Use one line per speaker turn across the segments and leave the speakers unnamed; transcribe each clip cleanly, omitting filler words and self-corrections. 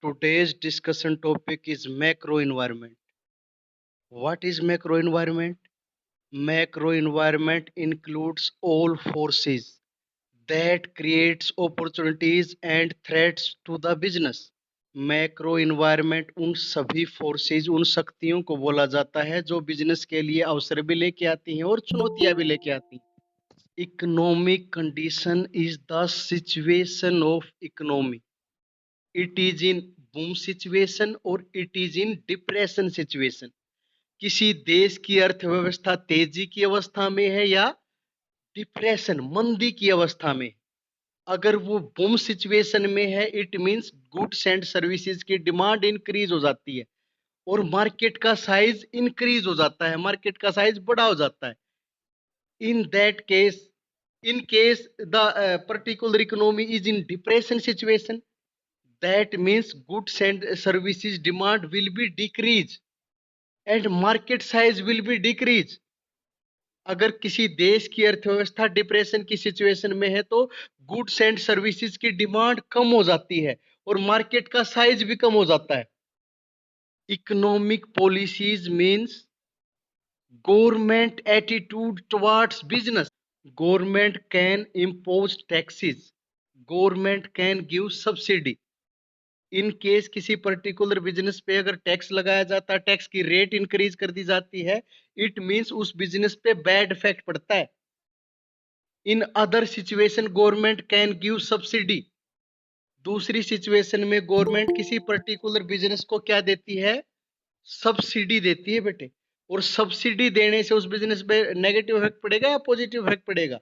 Today's discussion topic is macro environment. What is macro environment? Macro environment includes all forces that creates opportunities and threats to the business. Macro environment उन सभी forces उन शक्तियों को बोला जाता है जो बिजनेस के लिए अवसर भी लेके आती हैं और चुनौतियां भी लेके आती हैं. Economic condition is the situation of economy. It is in boom situation और it is in depression situation. किसी देश की अर्थव्यवस्था तेजी की अवस्था में है या डिप्रेशन मंदी की अवस्था में. अगर वो बूम सिचुएशन में है it means goods and services की डिमांड इंक्रीज हो जाती है और मार्केट का साइज इंक्रीज हो जाता है, मार्केट का साइज बड़ा हो जाता है. In that case, in case the particular economy is in depression situation, that means goods and services demand will be decrease and market size will be decrease. अगर किसी देश की अर्थव्यवस्था डिप्रेशन की सिचुएशन में है तो गुड्स एंड सर्विसेज की डिमांड कम हो जाती है और मार्केट का साइज भी कम हो जाता है. Economic policies means government attitude towards business. Government can impose taxes. Government can give subsidy. In case किसी पर्टिकुलर बिजनेस पे अगर टैक्स लगाया जाता है, टैक्स की रेट इंक्रीज कर दी जाती है, इट मींस उस बिजनेस पे बैड इफेक्ट पड़ता है. In other situation government can give subsidy. दूसरी सिचुएशन में गवर्नमेंट किसी पर्टिकुलर बिजनेस को क्या देती है? सब्सिडी देती है बेटे. और सब्सिडी देने से उस बिजनेस पे नेगेटिव इफेक्ट पड़ेगा या पॉजिटिव इफेक्ट पड़ेगा?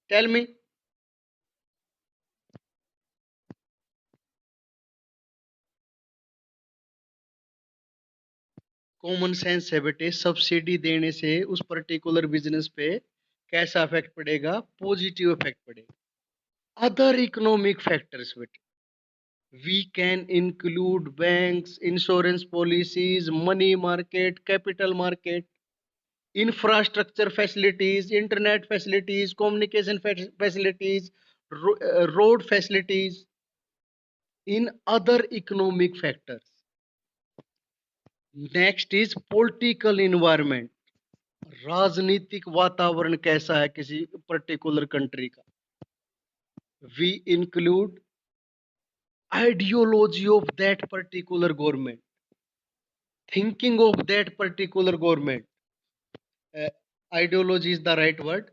Tell me. कॉमन सेंस है बेटे. सब्सिडी देने से उस पर्टिकुलर बिजनेस पे कैसा इफेक्ट पड़ेगा? पॉजिटिव इफेक्ट पड़ेगा. अदर इकोनॉमिक फैक्टर्स बेटे, we can include banks, insurance policies, money market, capital market, infrastructure facilities, internet facilities, communication facilities, road facilities. In other economic factors. Next is political environment. राजनीतिक वातावरण कैसा है किसी particular country का. We include ideology of that particular government, thinking of that particular government. Ideology is the right word.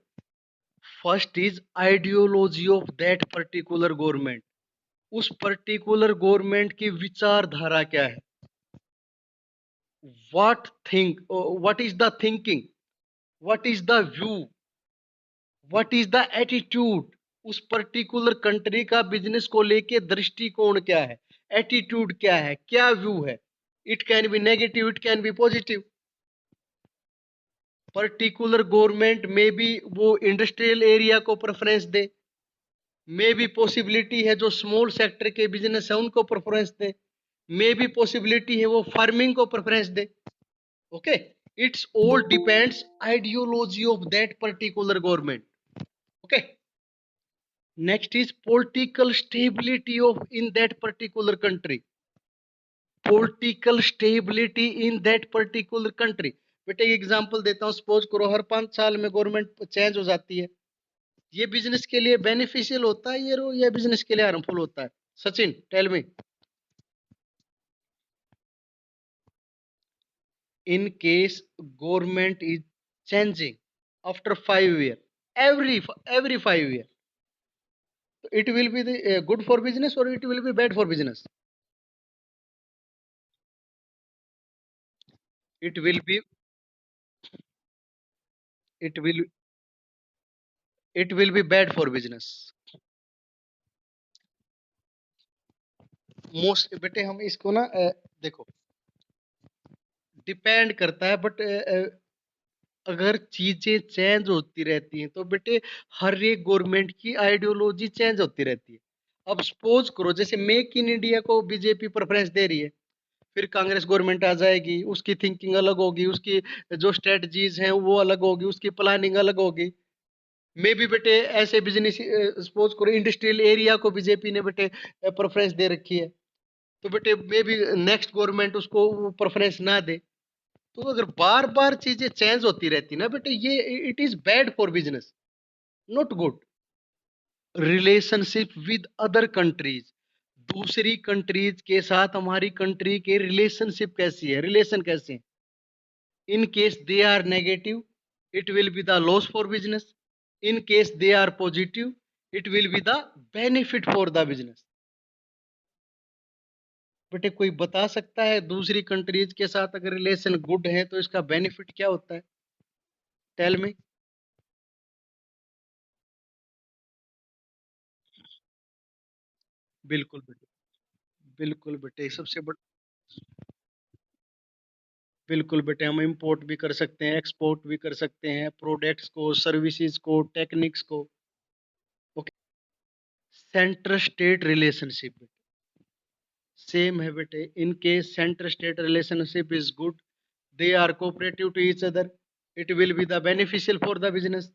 First is ideology of that particular government. उस particular government की विचारधारा क्या है? what is the thinking, what is the view, what is the attitude. उस particular country का business को लेके दृष्टिकोण क्या है, एटीट्यूड क्या है, क्या व्यू है. It can be negative, it can be positive. Particular government में भी वो इंडस्ट्रियल एरिया को प्रेफरेंस दे, मे भी पॉसिबिलिटी है जो स्मॉल सेक्टर के बिजनेस है उनको प्रेफरेंस दे, मे भी पॉसिबिलिटी है वो फार्मिंग को preference they. Okay, it's all depends ideology of that particular government. Okay. Next is political stability of in that particular country. Political stability in that particular country. बेटे example देता हूं. Suppose करो हर 5 साल में government change हो जाती है. ये बिजनेस के लिए बेनिफिशियल होता है ये बिजनेस के लिए हार्मफुल होता है? Sachin, tell me. In case government is changing after 5 years, every 5 years, it will be the good for business or it will be bad for business? It will be, it will it will be bad for business. Most बेटे हम इसको ना देखो, depend करता है. But अगर चीजें change होती रहती हैं तो बेटे हर एक गवर्नमेंट की आइडियोलॉजी चेंज होती रहती है. अब सपोज करो जैसे मेक इन इंडिया को बीजेपी प्रेफरेंस दे रही है, फिर कांग्रेस गवर्नमेंट आ जाएगी, उसकी थिंकिंग अलग होगी, उसकी जो स्ट्रेटजीज हैं वो अलग होगी, उसकी प्लानिंग अलग होगी. मे भी बेटे ऐसे बिजनेस, सपोज करो इंडस्ट्रियल एरिया को बीजेपी ने बेटे प्रेफरेंस दे रखी है, तो बेटे मे बी नेक्स्ट गवर्नमेंट उसको वो प्रेफरेंस ना दे। तो अगर बार बार चीजें चेंज होती रहती ना बेटे, ये it is bad for business, not good. Relationship with other countries, दूसरी कंट्रीज के साथ हमारी कंट्री के रिलेशनशिप कैसी है, रिलेशन कैसे हैं? In case they are negative, it will be the loss for business. In case they are positive, it will be the benefit for the business. बेटे कोई बता सकता है दूसरी कंट्रीज के साथ अगर रिलेशन गुड है तो इसका बेनिफिट क्या होता है? Tell me. बिल्कुल बेटे, बिल्कुल बेटे, सबसे बड़ बिल्कुल बेटे, हम इंपोर्ट भी कर सकते हैं, एक्सपोर्ट भी कर सकते हैं, प्रोडक्ट्स को, सर्विसेज को, टेक्निक्स को। Okay. Centre state relationship same है बेटे। In case centre state relationship is good, they are cooperative to each other, it will be the beneficial for the business.